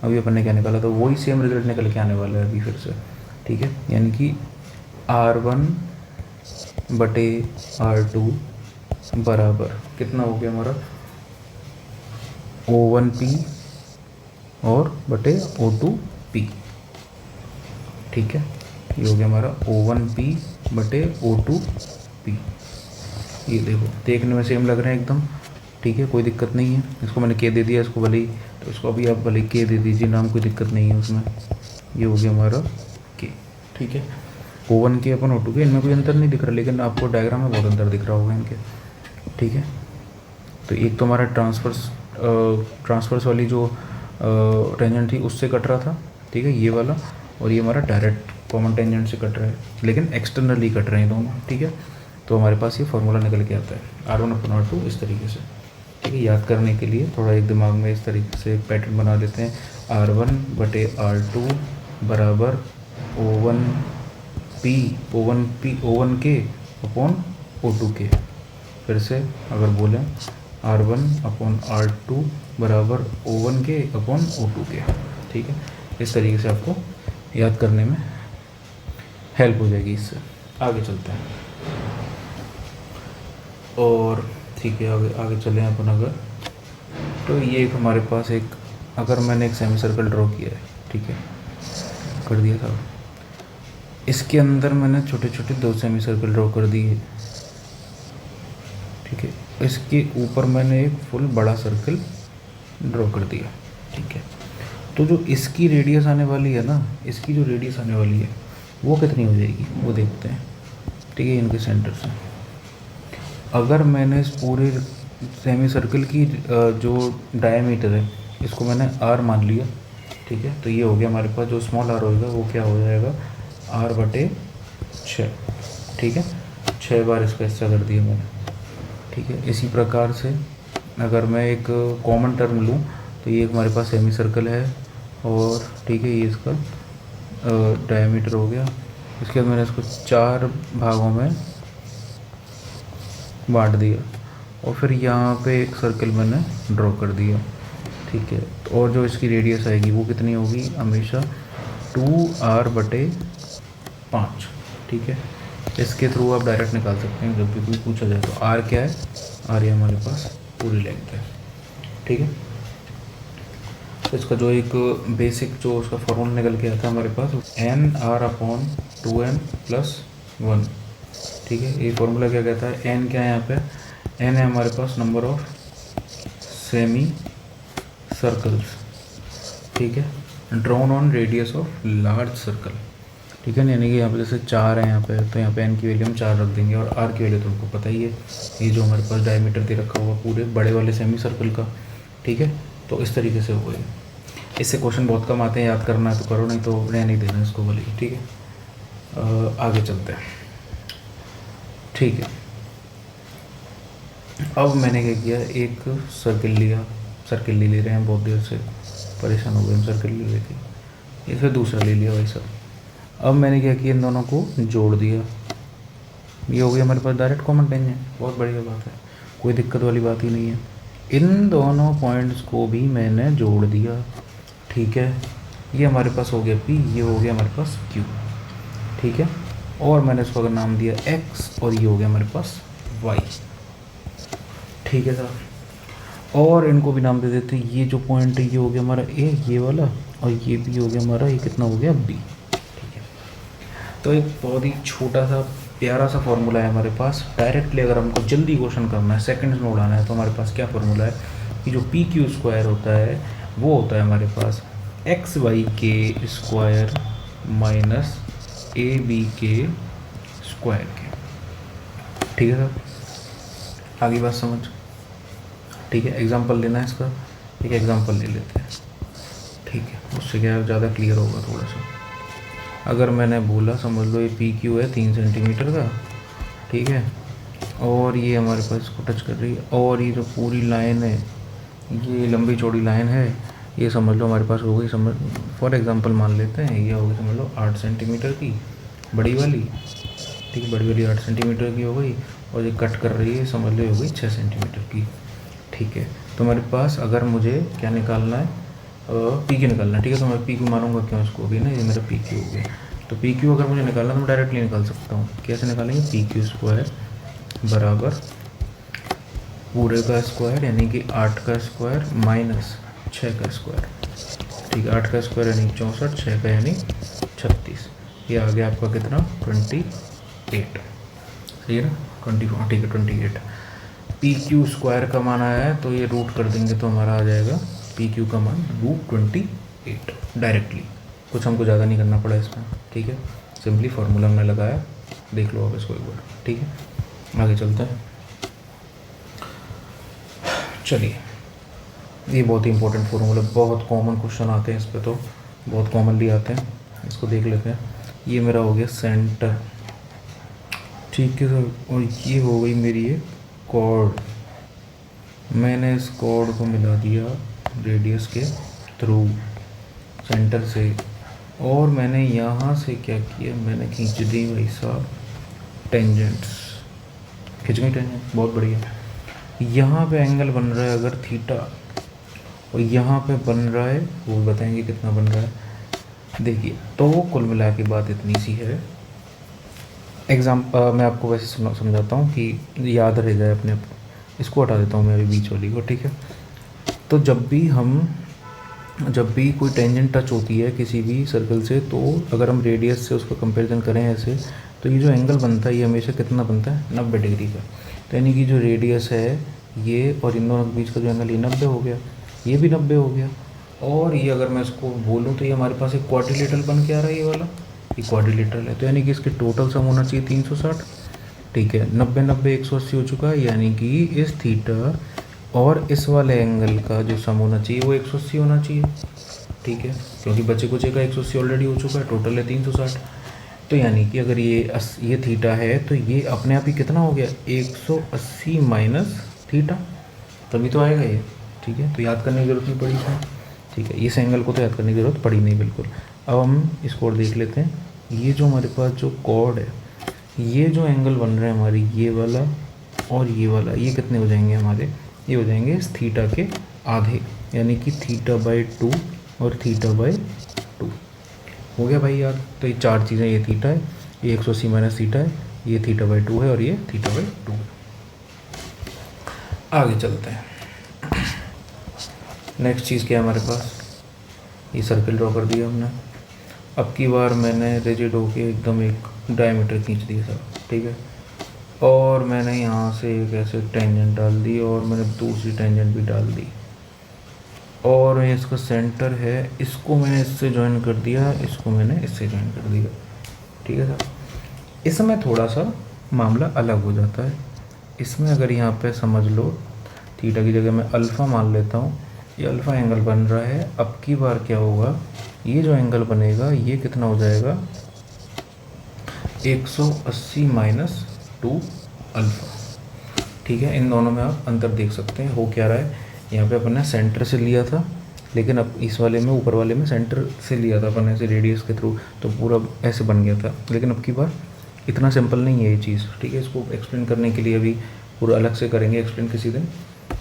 अभी अपन ने क्या निकाला था वही सेम रिजल्ट निकल के आने वाला है अभी फिर से, ठीक है। यानी कि R1/R2 बराबर कितना हो गया हमारा O1P और बटे O2P, ठीक है। ये हो गया हमारा O1P बटे O2P। ये देखो देखने में सेम लग रहे हैं एकदम, ठीक है, कोई दिक्कत नहीं है। इसको मैंने के दे दिया, इसको भले ही, तो इसको अभी आप भले के दे दीजिए नाम, कोई दिक्कत नहीं है उसमें। ये हो गया हमारा के, ठीक है। O1K अपन O2K, इनमें कोई अंतर नहीं दिख रहा, लेकिन आपको डायग्राम में बहुत अंतर दिख रहा होगा इनके, ठीक है। तो एक तो हमारा ट्रांसफर्स वाली जो टेंजेंट थी उससे कट रहा था, ठीक है, ये वाला, और ये हमारा डायरेक्ट कॉमन टेंजेंट से कट रहा है, लेकिन एक्सटर्नली कट रहे हैं दोनों, ठीक है। तो हमारे पास ये फार्मूला निकल के आता है R1/R2 इस तरीके से, ठीक है। याद करने के लिए थोड़ा एक दिमाग में इस तरीके से एक पैटर्न बना लेते हैं। R1/R2 बराबर O1K अपॉन O2K। फिर से अगर बोलें R1/R2 बराबर O1K अपॉन O2K, ठीक है। इस तरीके से आपको याद करने में हेल्प हो जाएगी। इससे आगे चलते हैं और ठीक है, आगे चलें अपन अगर, तो ये एक हमारे पास एक, अगर मैंने एक सेमी सर्कल ड्रॉ किया है, ठीक है, कर दिया था, इसके अंदर मैंने छोटे छोटे 2 सेमी सर्कल ड्रॉ कर दिए, ठीक है। इसके ऊपर मैंने एक फुल बड़ा सर्कल ड्रॉ कर दिया, ठीक है। तो जो इसकी रेडियस आने वाली है ना, इसकी जो रेडियस आने वाली है वो कितनी हो जाएगी वो देखते हैं, ठीक है। इनके सेंटर से अगर मैंने इस पूरे सेमी सर्कल की जो डायमीटर है इसको मैंने R मान लिया, ठीक है। तो ये हो गया हमारे पास जो स्मॉल r होगा वो क्या हो जाएगा R/6, ठीक है। 6 बार इसका हिस्सा कर दिया मैंने, ठीक है। इसी प्रकार से अगर मैं एक कॉमन टर्म लूँ तो ये हमारे पास सेमी सर्कल है और ठीक है, ये इसका डायमीटर हो गया। इसके बाद मैंने इसको 4 भागों में बांट दिया और फिर यहाँ पे एक सर्कल मैंने ड्रॉ कर दिया, ठीक है। और जो इसकी रेडियस आएगी वो कितनी होगी, हमेशा 2R/5, ठीक है। इसके थ्रू आप डायरेक्ट निकाल सकते हैं जब भी कोई पूछा जाए। तो R क्या है, R ये हमारे पास पूरी लेंथ है, ठीक है। तो इसका जो एक बेसिक जो उसका फॉर्मूला निकल के आता है हमारे पास NR/2n+1, ठीक है। ये फॉर्मूला क्या कहता है, n क्या है यहाँ पे, n है हमारे पास नंबर ऑफ सेमी सर्कल्स, ठीक है, drawn on radius of large circle, ठीक है। यानी कि यहाँ पे जैसे 4 है यहाँ पे, तो यहाँ पे n की वैल्यू हम 4 रख देंगे और r की वैल्यू तो हमको पता ही है, ये जो हमारे पास डायमीटर दे रखा हुआ पूरे बड़े वाले सेमी सर्कल का, ठीक है। तो इस तरीके से हो गई। इससे क्वेश्चन बहुत कम आते हैं, याद करना है तो करो, नहीं तो रहने नहीं देना इसको बोले, ठीक है। आगे चलते हैं, ठीक है। अब मैंने क्या किया, एक सर्कल लिया, सर्कल ले रहे हैं बहुत देर से, परेशान हो गए हम सर्कल ले लेके, ये फिर दूसरा ले लिया भाई साहब। अब मैंने क्या किया, इन दोनों को जोड़ दिया, ये हो गया हमारे पास डायरेक्ट कॉमन टेंजेंट, बहुत बढ़िया बात है, कोई दिक्कत वाली बात ही नहीं है। इन दोनों पॉइंट्स को भी मैंने जोड़ दिया, ठीक है। ये हमारे पास हो गया P, ये हो गया हमारे पास Q, ठीक है। और मैंने इसको अगर नाम दिया X और ये हो गया हमारे पास Y, ठीक है साहब। और इनको भी नाम दे देते, ये जो पॉइंट है ये हो गया हमारा A, ये वाला, और ये भी हो गया हमारा, ये कितना हो गया B, ठीक है। तो एक बहुत ही छोटा सा प्यारा सा फॉर्मूला है हमारे पास। डायरेक्टली अगर हमको जल्दी क्वेश्चन करना है, सेकंड्स में उड़ाना है, तो हमारे पास क्या फॉर्मूला है कि जो PQ² होता है वो होता है हमारे पास XY² माइनस ABK² के, ठीक है सर। आगे बात समझ, ठीक है। एग्जांपल लेना है इसका, एक एग्जांपल ले लेते हैं, ठीक है, उससे क्या ज़्यादा क्लियर होगा थोड़ा सा। अगर मैंने बोला, समझ लो ये PQ है 3 सेंटीमीटर का, ठीक है, और ये हमारे पास इसको टच कर रही है, और ये जो पूरी लाइन है, ये लंबी चौड़ी लाइन है, ये समझ लो हमारे पास हो गई, समझ फॉर एग्जांपल मान लेते हैं, ये हो गई समझ लो 8 सेंटीमीटर की बड़ी वाली, ठीक है, बड़ी वाली 8 सेंटीमीटर की हो गई, और ये कट कर रही है समझ लो हो गई 6 सेंटीमीटर की, ठीक है। तो हमारे पास अगर मुझे क्या निकालना है, पी क्यू निकालना है, ठीक है। तो मैं पी क्यू मानूंगा क्यों इसको अभी ना, ये मेरा पी क्यू हो गया। तो पी क्यू अगर मुझे निकालना तो मैं डायरेक्टली निकाल सकता हूँ। कैसे निकालेंगे, पी क्यू स्क्वायर बराबर पूरे का स्क्वायर यानी कि 8 का स्क्वायर माइनस 6 का स्क्वायर, ठीक है। 8 का स्क्वायर यानी 64, 6 का यानी 36, ये आ गया आपका कितना 28, सही है ना, 24, ठीक है 28। पी क्यू स्क्वायर का मान आया है तो ये रूट कर देंगे तो हमारा आ जाएगा पी क्यू का मान √28 डायरेक्टली, कुछ हमको ज़्यादा नहीं करना पड़ा इसमें, ठीक है। सिंपली फार्मूला हमने लगाया, देख लो आप इसको एक बार, ठीक है। आगे चलते हैं, चलिए। ये बहुत ही इंपॉर्टेंट फार्मूला, बहुत कॉमन क्वेश्चन आते हैं इस पे, तो बहुत कॉमनली आते हैं, इसको देख लेते हैं। ये मेरा हो गया सेंटर, ठीक है सर, और ये हो गई मेरी एक कॉर्ड, मैंने इस कॉर्ड को मिला दिया रेडियस के थ्रू सेंटर से, और मैंने यहाँ से क्या किया, मैंने खींच दी भाई साहब टेंजेंट्स, खींच गई टेंजेंट, बहुत बढ़िया। यहाँ पे एंगल बन रहा है अगर थीटा, और यहाँ पे बन रहा है, वो बताएंगे कितना बन रहा है। देखिए तो कुल मिला के बात इतनी सी है। मैं आपको वैसे समझाता हूँ कि याद रह जाए अपने आप, इसको हटा देता हूँ मैं अभी बीच वाली को, ठीक है। तो जब भी कोई टेंजेंट टच होती है किसी भी सर्कल से, तो अगर हम रेडियस से उसका कंपैरिजन करें ऐसे, तो ये जो एंगल बनता है ये हमेशा कितना बनता है 90 डिग्री का। तो यानी कि जो रेडियस है ये और इन दोनों के बीच का जो एंगल ये 90 हो गया, ये भी 90 हो गया, और ये अगर मैं इसको बोलूँ तो ये हमारे पास एक क्वाड्रिलेटरल बन के आ रहा है, ये वाला ये क्वाड्रिलेटरल है। तो यानी कि इसके टोटल सम होना चाहिए 360, ठीक है। 90 90 180 हो चुका है, यानी कि इस थीटा और इस वाले एंगल का जो सम होना चाहिए वो 180 होना चाहिए, ठीक है, क्योंकि बचे कुचे का 180 ऑलरेडी हो चुका है, टोटल है 360। तो यानी कि अगर ये थीटा है तो ये अपने आप ही कितना हो गया 180 माइनस थीटा, तभी तो आएगा ये, ठीक है। तो याद करने की ज़रूरत नहीं पड़ी इसमें, ठीक है, इस एंगल को तो याद करने की ज़रूरत पड़ी नहीं बिल्कुल। अब हम इसको और देख लेते हैं, ये जो हमारे पास जो कॉर्ड है, ये जो एंगल बन रहा है हमारी ये वाला और ये वाला, ये कितने हो जाएंगे हमारे, ये हो जाएंगे इस थीटा के आधे, यानी कि θ/2 और θ/2 हो गया भाई याद। तो ये चार चीज़ें, ये थीटा है, ये 180 माइनस थीटा है, ये θ/2 है और ये θ/2 है। आगे चलते हैं, नेक्स्ट चीज़ क्या है हमारे पास, ये सर्कल ड्रॉ कर दिया हमने। अब की बार मैंने रिजिड होके एकदम एक डायमीटर खींच दिया सब, ठीक है, और मैंने यहाँ से एक ऐसे टेंजेंट डाल दी और मैंने दूसरी टेंजेंट भी डाल दी, और इसका सेंटर है, इसको मैंने इससे ज्वाइन कर दिया, इसको मैंने इससे ज्वाइन कर दिया, ठीक है सर। इसमें थोड़ा सा मामला अलग हो जाता है, इसमें अगर यहाँ पे समझ लो थीटा की जगह मैं अल्फ़ा मान लेता हूँ, ये अल्फ़ा एंगल बन रहा है। अब की बार क्या होगा, ये जो एंगल बनेगा ये कितना हो जाएगा 180 माइनस 2 अल्फ़ा, ठीक है। इन दोनों में आप अंतर देख सकते हैं, हो क्या रहा है, यहाँ पे अपन ने सेंटर से लिया था, लेकिन अब इस वाले में ऊपर वाले में सेंटर से लिया था अपन ऐसे रेडियस के थ्रू, तो पूरा ऐसे बन गया था। लेकिन अब की बार इतना सिंपल नहीं है ये चीज़, ठीक है। इसको एक्सप्लेन करने के लिए अभी पूरा अलग से करेंगे एक्सप्लेन किसी दिन,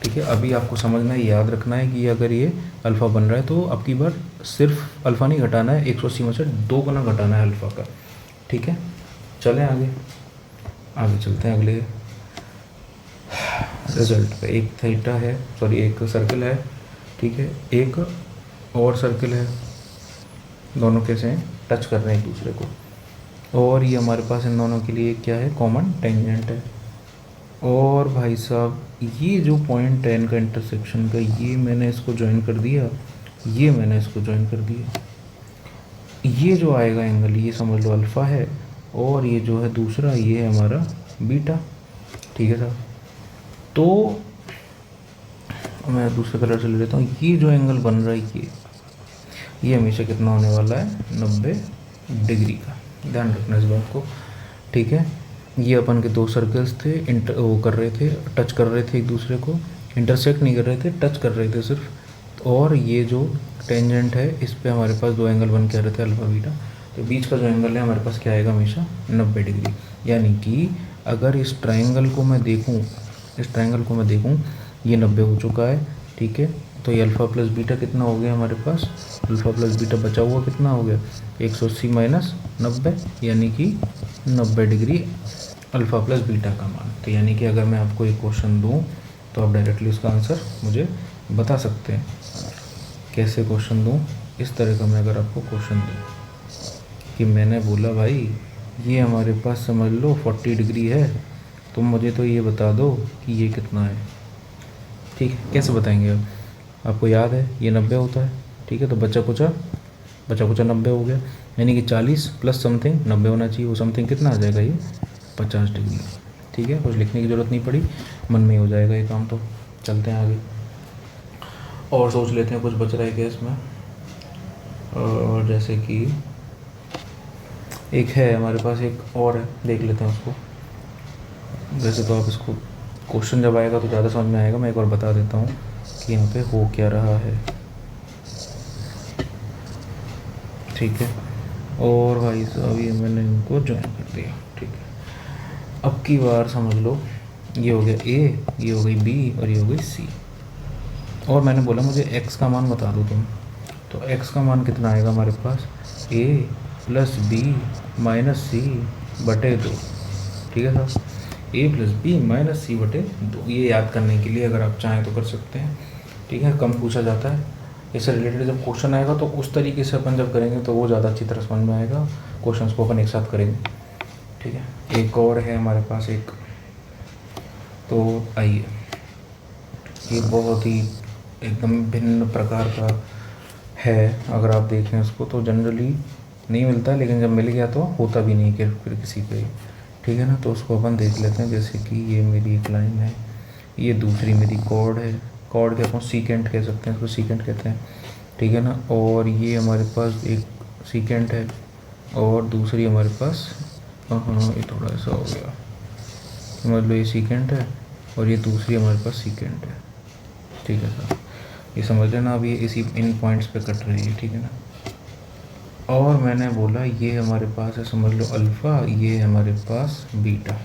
ठीक है। अभी आपको समझना है, याद रखना है कि अगर ये अल्फ़ा बन रहा है तो अब की बार सिर्फ अल्फ़ा नहीं घटाना है, 180 में से 2 गुना घटाना है अल्फ़ा का, ठीक है। चलें आगे चलते हैं अगले रिजल्ट पे। एक थीटा है, सॉरी एक सर्कल है, ठीक है, एक और सर्कल है, दोनों कैसे हैं टच कर रहे हैं एक दूसरे को, और ये हमारे पास इन दोनों के लिए क्या है कॉमन टेंजेंट है। और भाई साहब ये जो पॉइंट है इनका इंटरसेक्शन का, ये मैंने इसको ज्वाइन कर दिया, ये मैंने इसको ज्वाइन कर दिया, ये जो आएगा एंगल ये समझ लो अल्फ़ा है, और ये जो है दूसरा ये है हमारा बीटा, ठीक है साहब। तो मैं दूसरे कलर से ले लेता हूँ, ये जो एंगल बन रहा है ये हमेशा कितना होने वाला है 90 डिग्री का, ध्यान रखना इस बात को, ठीक है। ये अपन के दो सर्कल्स थे, वो कर रहे थे, टच कर रहे थे एक दूसरे को, इंटरसेक्ट नहीं कर रहे थे, टच कर रहे थे सिर्फ। और ये जो टेंजेंट है इस पे हमारे पास दो एंगल बन के आ रहे थे अल्फ़ा बीटा, तो बीच का जो एंगल है हमारे पास क्या आएगा हमेशा 90 डिग्री। यानी कि अगर इस ट्रायंगल को मैं देखूँ ये 90 हो चुका है, ठीक है, तो ये अल्फ़ा प्लस बीटा कितना हो गया हमारे पास, अल्फ़ा प्लस बीटा बचा हुआ कितना हो गया 180 माइनस 90, यानी कि 90 डिग्री अल्फ़ा प्लस बीटा का मान। तो यानी कि अगर मैं आपको एक क्वेश्चन दूँ तो आप डायरेक्टली उसका आंसर मुझे बता सकते हैं। कैसे क्वेश्चन दूँ, इस तरह का मैं अगर आपको क्वेश्चन दूँ कि मैंने बोला भाई ये हमारे पास समझ लो 40 डिग्री है, तुम मुझे तो ये बता दो कि ये कितना है। ठीक है, कैसे बताएंगे अब, आपको याद है ये 90 होता है। ठीक है, तो बचा कुचा 90 हो गया, यानी कि 40 प्लस समथिंग 90 होना चाहिए। वो समथिंग कितना आ जाएगा, ये 50 डिग्री। ठीक है, कुछ लिखने की ज़रूरत नहीं पड़ी, मन में ही हो जाएगा ये काम। तो चलते हैं आगे और सोच लेते हैं कुछ बच रहा है क्या इसमें। और जैसे कि एक है हमारे पास, एक और है, देख लेते हैं उसको। वैसे तो आप इसको क्वेश्चन जब आएगा तो ज़्यादा समझ में आएगा, मैं एक बार बता देता हूँ कि यहाँ पे हो क्या रहा है। ठीक है, और भाई साहब ये मैंने इनको ज्वाइन कर दिया। ठीक है, अब की बार समझ लो ये हो गया ए, ये हो गई बी और ये हो गई सी। और मैंने बोला मुझे x का मान बता दो तुम, तो x का मान कितना आएगा हमारे पास, a प्लस बी माइनस सी बटे 2। ठीक है साहब, a प्लस बी माइनस सी बटे 2, ये याद करने के लिए अगर आप चाहें तो कर सकते हैं। ठीक है, कम पूछा जाता है, इससे रिलेटेड जब क्वेश्चन आएगा तो उस तरीके से अपन जब करेंगे तो वो ज़्यादा अच्छी तरह समझ में आएगा, क्वेश्चंस को अपन एक साथ करेंगे। ठीक है, एक और है हमारे पास एक, तो आइए, ये बहुत ही एकदम भिन्न प्रकार का है। अगर आप देखें इसको तो जनरली नहीं मिलता, लेकिन जब मिल गया तो होता भी नहीं कि फिर किसी पे। ठीक है ना, तो उसको अपन देख लेते हैं। जैसे कि ये मेरी एक लाइन है, ये दूसरी मेरी कॉर्ड है, कॉर्ड के अपन सीकेंट कह सकते हैं, इसको सीकेंट कहते हैं। ठीक है ना, और ये हमारे पास एक सीकेंट है और दूसरी हमारे पास, हाँ ये थोड़ा सा हो गया, समझ लो ये सीकेंट है और ये दूसरी हमारे पास सीकेंट है। ठीक है सर, ये समझ लेना, अब ये इसी इन पॉइंट्स पे कट रही है। ठीक है ना, और मैंने बोला ये हमारे पास है, समझ लो अल्फ़ा, ये हमारे पास बीटा।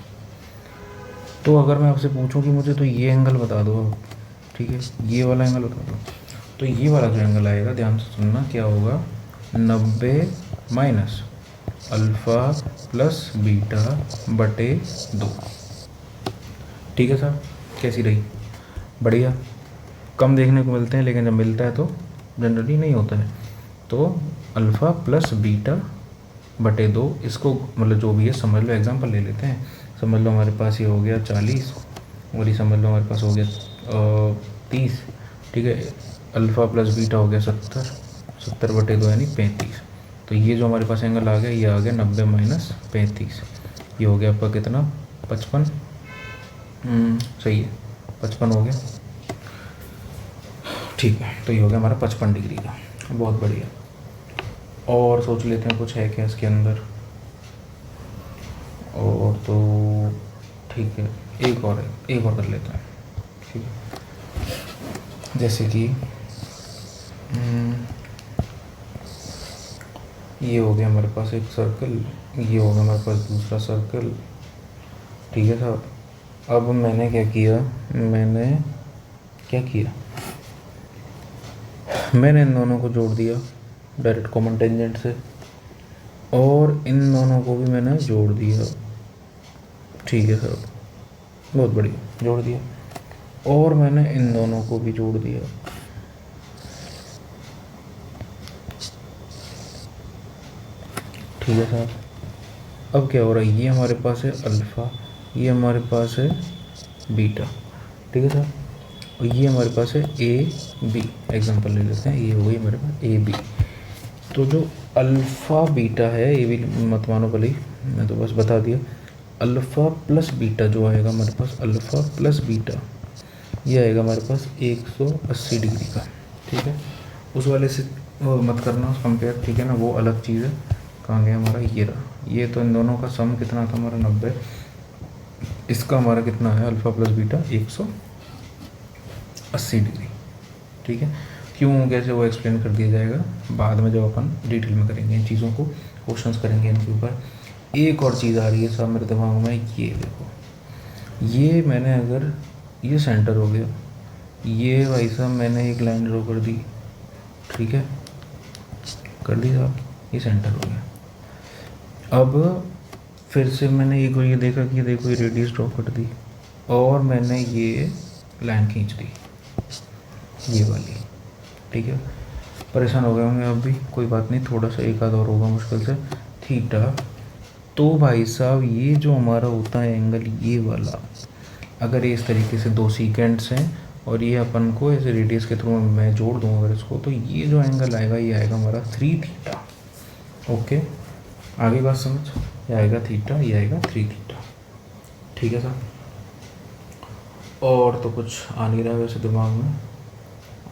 तो अगर मैं आपसे पूछूं कि मुझे तो ये एंगल बता दो आप, ठीक है, ये वाला एंगल बता दो, तो ये वाला जो एंगल आएगा, ध्यान से सुनना, क्या होगा, 90 माइनस अल्फ़ा प्लस बीटा बटे 2। ठीक है साहब, कैसी रही, बढ़िया। कम देखने को मिलते हैं, लेकिन जब मिलता है तो जनरली नहीं होता है। तो अल्फ़ा प्लस बीटा बटे 2, इसको मतलब जो भी है समझ लो, एग्जांपल ले लेते हैं। समझ लो हमारे पास ये हो गया 40 और ये समझ लो हमारे पास हो गया 30। ठीक है, अल्फ़ा प्लस बीटा हो गया 70 बटे 2 यानी 35। तो ये जो हमारे पास एंगल आ गया, ये आ गया 90 माइनस 35, ये हो गया आपका कितना, 55। सही है, 55 हो गया। ठीक है, तो ये हो गया हमारा 55 डिग्री का, बहुत बढ़िया। और सोच लेते हैं कुछ है क्या इसके अंदर, और तो ठीक है, एक और है, एक और कर लेते हैं। ठीक है, जैसे कि ये हो गया हमारे पास एक सर्कल, ये हो गया हमारे पास दूसरा सर्कल। ठीक है साहब, अब मैंने क्या किया, मैंने इन दोनों को जोड़ दिया डायरेक्ट कॉमन टेंजेंट से, और इन दोनों को भी मैंने जोड़ दिया। ठीक है साहब, बहुत बढ़िया, जोड़ दिया, और मैंने इन दोनों को भी जोड़ दिया। ठीक है साहब, अब क्या हो रहा है, ये हमारे पास है अल्फ़ा, ये हमारे पास है बीटा। ठीक है साहब, और ये हमारे पास है ए बी, एग्जांपल ले लेते हैं, ये हो गई हमारे पास ए बी। तो जो अल्फ़ा बीटा है, ए बी मत मानो भले, मैं तो बस बता दिया, अल्फ़ा प्लस बीटा जो आएगा हमारे पास, अल्फ़ा प्लस बीटा ये आएगा हमारे पास 180 डिग्री का। ठीक है, उस वाले से मत करना कंपेयर, ठीक है ना, वो अलग चीज़ है। कहाँ गया हमारा, ये रहा, ये तो इन दोनों का सम कितना था हमारा 90, इसका हमारा कितना है अल्फ़ा प्लस बीटा 180 डिग्री। ठीक है, क्यों कैसे वो एक्सप्लेन कर दिया जाएगा बाद में, जब अपन डिटेल में करेंगे इन चीज़ों को, क्वेश्चंस करेंगे इनके ऊपर। एक और चीज़ आ रही है साहब मेरे दिमाग में, ये देखो, ये मैंने अगर ये सेंटर हो गया, ये भाई साहब मैंने एक लाइन ड्रॉ कर दी, ठीक है, कर दी साहब, ये सेंटर हो गया। अब फिर से मैंने ये देखा कि देखो ये रेडियस ड्रॉ कर दी, और मैंने ये लाइन खींच दी, ये वाली, ठीक है। परेशान हो गए होंगे अब भी, कोई बात नहीं, थोड़ा सा एक आध और होगा मुश्किल से। थीटा, तो भाई साहब ये जो हमारा होता है एंगल ये वाला, अगर ये इस तरीके से दो सीकेंड्स हैं और ये अपन को ऐसे रेडियस के थ्रू मैं जोड़ दूँ अगर इसको, तो ये जो एंगल आएगा ये आएगा हमारा 3 थीटा। ओके, आगे बात समझ, ये आएगा थीटा, ये आएगा 3 थीटा, ठीक है सर। और तो कुछ आ नहीं रहा है वैसे दिमाग में,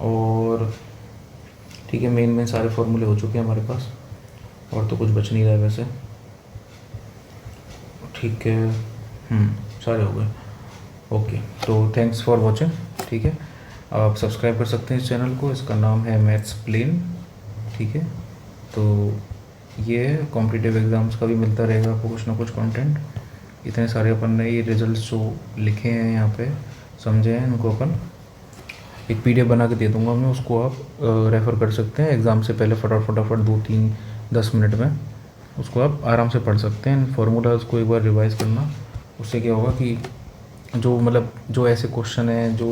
और ठीक है, मेन सारे फॉर्मूले हो चुके हैं हमारे पास, और तो कुछ बच नहीं रहा है वैसे, ठीक है, सारे हो गए। ओके, तो थैंक्स फॉर वॉचिंग, ठीक है। आप सब्सक्राइब कर सकते हैं इस चैनल को, इसका नाम है मैथ्स प्लेन, ठीक है। तो ये कॉम्पिटिटिव एग्ज़ाम्स का भी मिलता रहेगा आपको कुछ ना कुछ कंटेंट। इतने सारे अपन ने ये रिजल्ट्स जो लिखे हैं यहाँ पे समझे हैं, इनको अपन एक PDF बना के दे दूँगा मैं, उसको आप रेफ़र कर सकते हैं एग्ज़ाम से पहले, फटाफट 2-3-10 मिनट में उसको आप आराम से पढ़ सकते हैं। फार्मूलाज को एक बार रिवाइज़ करना, उससे क्या होगा कि जो मतलब जो ऐसे क्वेश्चन हैं जो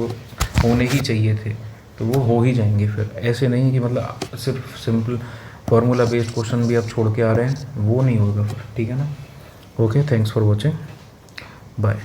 होने ही चाहिए थे तो वो हो ही जाएंगे। फिर ऐसे नहीं कि मतलब सिर्फ सिंपल फार्मूला बेस्ड क्वेश्चन भी आप छोड़ के आ रहे हैं, वो नहीं होगा फिर, ठीक है ना। Okay, thanks for watching, bye.